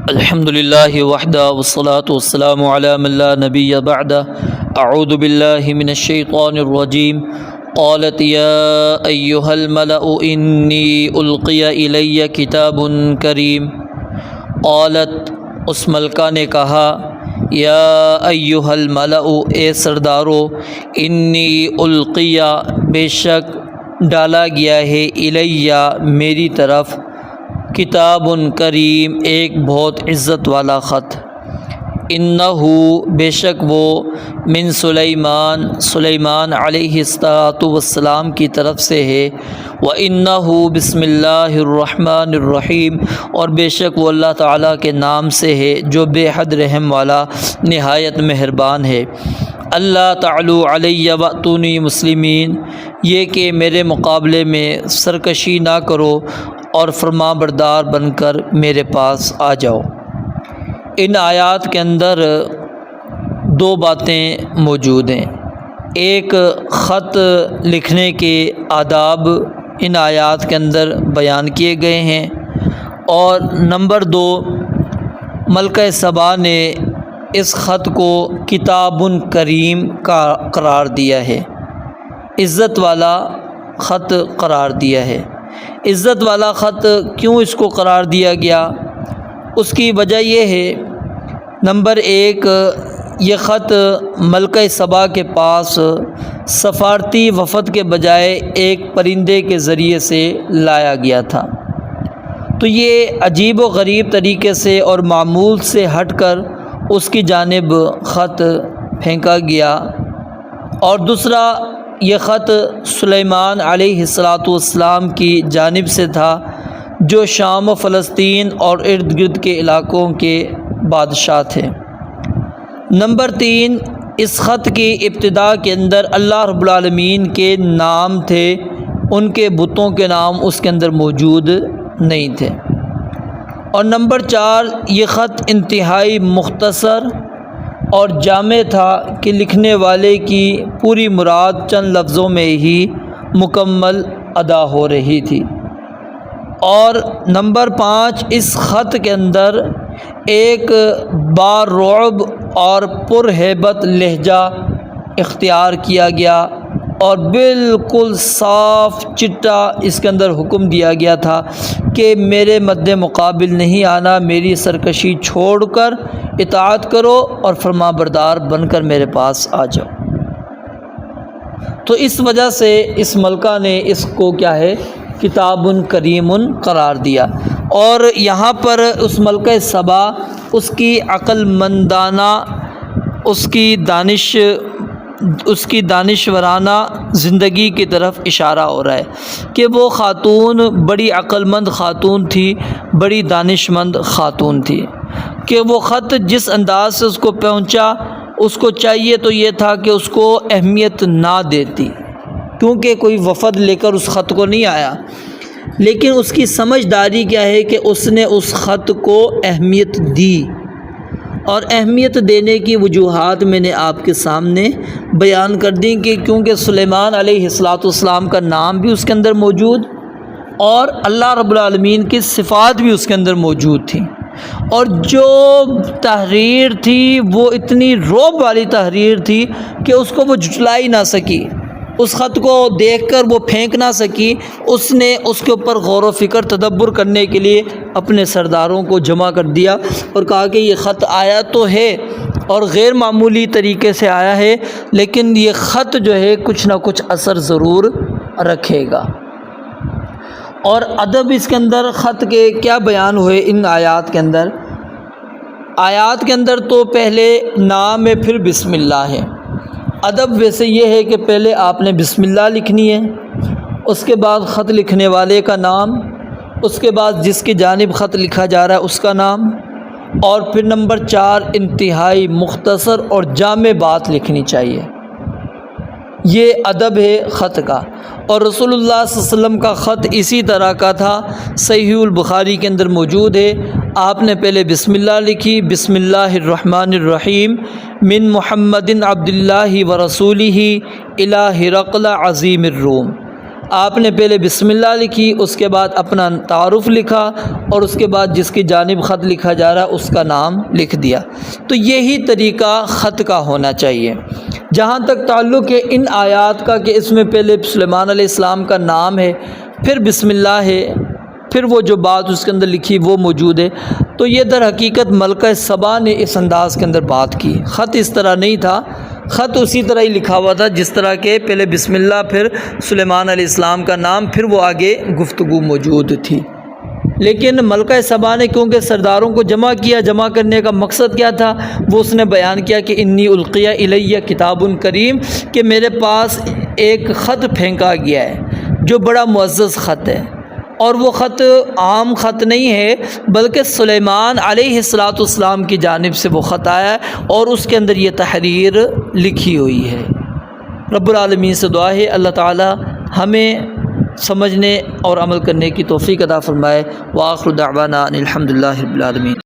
الحمد للہ وحدہ والصلاة والسلام علی من لا نبی بعدہ اعوذ باللہ من الشیطان الرجیم قالت یا ایہا الملأ انی القی الی کتاب کریم۔ قالت، اس ملکہ نے کہا، یا ایہا الملأ، اے سردارو، انی القی، بے شک ڈالا گیا ہے، الیہ، میری طرف، کتاب کریم، ایک بہت عزت والا خط، انہ، بے شک وہ، من سلیمان علیہ السلام کی طرف سے ہے، وَإِنَّهُ بسم اللہ الرحمن الرحیم، اور بے شک وہ اللہ تعالیٰ کے نام سے ہے جو بے حد رحم والا نہایت مہربان ہے۔ اللہ تعالی علی واتونی مسلمین، یہ کہ میرے مقابلے میں سرکشی نہ کرو اور فرما بردار بن کر میرے پاس آ جاؤ۔ ان آیات کے اندر دو باتیں موجود ہیں۔ ایک، خط لکھنے کے آداب ان آیات کے اندر بیان کیے گئے ہیں، اور نمبر دو، ملکہ سبا نے اس خط کو کتاب کریم کا قرار دیا ہے، عزت والا خط قرار دیا ہے۔ عزت والا خط کیوں اس کو قرار دیا گیا؟ اس کی وجہ یہ ہے، نمبر ایک، یہ خط ملکہ سبا کے پاس سفارتی وفد کے بجائے ایک پرندے کے ذریعے سے لایا گیا تھا، تو یہ عجیب و غریب طریقے سے اور معمول سے ہٹ کر اس کی جانب خط پھینکا گیا۔ اور دوسرا، یہ خط سلیمان علیہ السلام کی جانب سے تھا، جو شام و فلسطین اور ارد گرد کے علاقوں کے بادشاہ تھے۔ نمبر تین، اس خط کی ابتدا کے اندر اللہ رب العالمین کے نام تھے، ان کے بتوں کے نام اس کے اندر موجود نہیں تھے۔ اور نمبر چار، یہ خط انتہائی مختصر اور جامع تھا کہ لکھنے والے کی پوری مراد چند لفظوں میں ہی مکمل ادا ہو رہی تھی۔ اور نمبر پانچ، اس خط کے اندر ایک بارعب اور پرہیبت لہجہ اختیار کیا گیا، اور بالکل صاف چٹا اس کے اندر حکم دیا گیا تھا کہ میرے مد مقابل نہیں آنا، میری سرکشی چھوڑ کر اطاعت کرو اور فرما بردار بن کر میرے پاس آ جاؤ۔ تو اس وجہ سے اس ملکہ نے اس کو کیا ہے، کتاب کریم قرار دیا۔ اور یہاں پر اس ملکہ سبا، اس کی عقل مندانہ، اس کی دانشورانہ زندگی کی طرف اشارہ ہو رہا ہے کہ وہ خاتون بڑی عقل مند خاتون تھی، بڑی دانش مند خاتون تھی، کہ وہ خط جس انداز سے اس کو پہنچا، اس کو چاہیے تو یہ تھا کہ اس کو اہمیت نہ دیتی، کیونکہ کوئی وفد لے کر اس خط کو نہیں آیا، لیکن اس کی سمجھداری کیا ہے کہ اس نے اس خط کو اہمیت دی، اور اہمیت دینے کی وجوہات میں نے آپ کے سامنے بیان کر دیں کہ کیونکہ سلیمان علیہ السلام کا نام بھی اس کے اندر موجود، اور اللہ رب العالمین کی صفات بھی اس کے اندر موجود تھیں، اور جو تحریر تھی وہ اتنی رعب والی تحریر تھی کہ اس کو وہ جھٹلا ہی نہ سکی، اس خط کو دیکھ کر وہ پھینک نہ سکی۔ اس نے اس کے اوپر غور و فکر تدبر کرنے کے لیے اپنے سرداروں کو جمع کر دیا اور کہا کہ یہ خط آیا تو ہے اور غیر معمولی طریقے سے آیا ہے، لیکن یہ خط جو ہے کچھ نہ کچھ اثر ضرور رکھے گا۔ اور ادب اس کے اندر خط کے کیا بیان ہوئے ان آیات کے اندر؟ آیات کے اندر تو پہلے نام ہے، پھر بسم اللہ ہے۔ ادب ویسے یہ ہے کہ پہلے آپ نے بسم اللہ لکھنی ہے، اس کے بعد خط لکھنے والے کا نام، اس کے بعد جس کی جانب خط لکھا جا رہا ہے اس کا نام، اور پھر نمبر چار، انتہائی مختصر اور جامع بات لکھنی چاہیے۔ یہ ادب ہے خط کا۔ اور رسول اللہ صلی اللہ علیہ وسلم کا خط اسی طرح کا تھا، صحیح البخاری کے اندر موجود ہے۔ آپ نے پہلے بسم اللہ لکھی، بسم اللہ الرحمن الرحیم، من محمد عبد اللہ ورسولہ الی ہرقل عظیم الروم۔ آپ نے پہلے بسم اللہ لکھی، اس کے بعد اپنا تعارف لکھا اور اس کے بعد جس کی جانب خط لکھا جا رہا اس کا نام لکھ دیا۔ تو یہی طریقہ خط کا ہونا چاہیے۔ جہاں تک تعلق ہے ان آیات کا کہ اس میں پہلے سلیمان علیہ السلام کا نام ہے، پھر بسم اللہ ہے، پھر وہ جو بات اس کے اندر لکھی وہ موجود ہے، تو یہ در حقیقت ملکہ سبا نے اس انداز کے اندر بات کی۔ خط اس طرح نہیں تھا، خط اسی طرح ہی لکھا ہوا تھا جس طرح کہ پہلے بسم اللہ، پھر سلیمان علیہ السلام کا نام، پھر وہ آگے گفتگو موجود تھی۔ لیکن ملکہ سبا نے کیونکہ سرداروں کو جمع کیا، جمع کرنے کا مقصد کیا تھا، وہ اس نے بیان کیا کہ انی القیہ الیہ کتاب کریم، کہ میرے پاس ایک خط پھینکا گیا ہے جو بڑا معزز خط ہے، اور وہ خط عام خط نہیں ہے بلکہ سلیمان علیہ السلام کی جانب سے وہ خط آیا ہے، اور اس کے اندر یہ تحریر لکھی ہوئی ہے۔ رب العالمین سے دعا ہے اللہ تعالی ہمیں سمجھنے اور عمل کرنے کی توفیق عطا فرمائے۔ وآخر دعوانا ان الحمد للہ رب العالمین۔